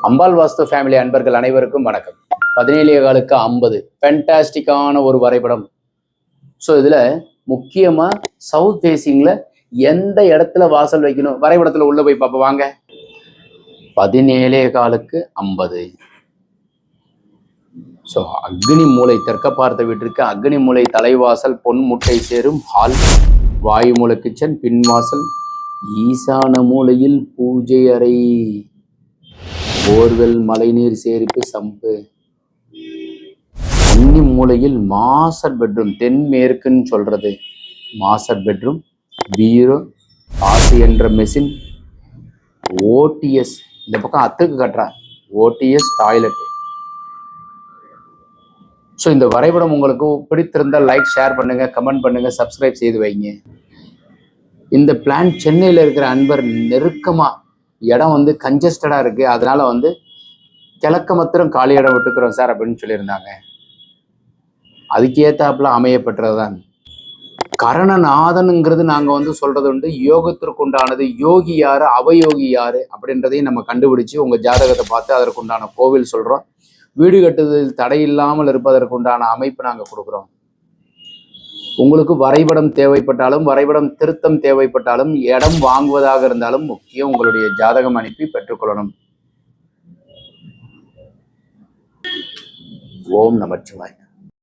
அம்பாள் வாஸ்து family அன்பர்கள் அனைவருக்கும் வணக்கம். 17 காலுக்கு 50 ஃபேண்டாஸ்டிக்கான ஒரு வரைபடம். ஸோ இதில் முக்கியமாக சவுத் ஃபேஸிங்கில் எந்த இடத்துல வாசல் வைக்கணும் வரைபடத்தில் உள்ள போய் பார்ப்போம் வாங்க. 17 காலுக்கு 50. ஸோ அக்னி மூலை தெற்க பார்த்த வீட்டிற்கு அக்னி மூலை தலைவாசல் பொன் முட்டை சேரும் ஹால், வாயு மூலை கிச்சன், பின்வாசல், ஈசான மூலையில் பூஜை அறை, போர்வெல் மழைநீர் சேரிப்பு சம்பு, கன்னி மூலையில் மாஸ்டர் பெட்ரூம், தென்மேற்குன்னு சொல்றது மாஸ்டர் பெட்ரூம், பீரோ, ஆசி என்ற மெஷின், ஓடிஎஸ் இந்த பக்கம் அத்துக்கு கட்டுறேன், ஓடிஎஸ் டாய்லெட். ஸோ இந்த வரைபடம் உங்களுக்கு பிடித்திருந்தால் லைக், ஷேர் பண்ணுங்க, கமெண்ட் பண்ணுங்க, சப்ஸ்கிரைப் செய்து வைங்க. இந்த பிளான் சென்னையில் இருக்கிற அன்பர் நெருக்கமாக இடம் வந்து கன்ஜஸ்டடாக இருக்குது, அதனால் கிழக்க மாத்திரம் காலி இடம் விட்டுக்கிறோம் சார் அப்படின்னு சொல்லியிருந்தாங்க. அதுக்கேற்றாப்புல அமையப்பட்டது தான் கரணநாதனுங்கிறது. நாங்கள் சொல்கிறது உண்டு, யோகத்திற்கு உண்டானது யோகி யார் அவயோகி யார் அப்படின்றதையும் நம்ம கண்டுபிடிச்சு உங்கள் ஜாதகத்தை பார்த்து அதற்குண்டான கோவில் சொல்கிறோம். வீடு கட்டுவதில் தடையில்லாமல் இருப்பதற்குண்டான அமைப்பு நாங்கள் கொடுக்குறோம். உங்களுக்கு வரைபடம் தேவைப்பட்டாலும், வரைபடம் திருத்தம் தேவைப்பட்டாலும், இடம் வாங்குவதாக இருந்தாலும் முக்கியம் உங்களுடைய ஜாதகம் அனுப்பி பெற்றுக்கொள்ளணும். ஓம் நமச்சிவாய.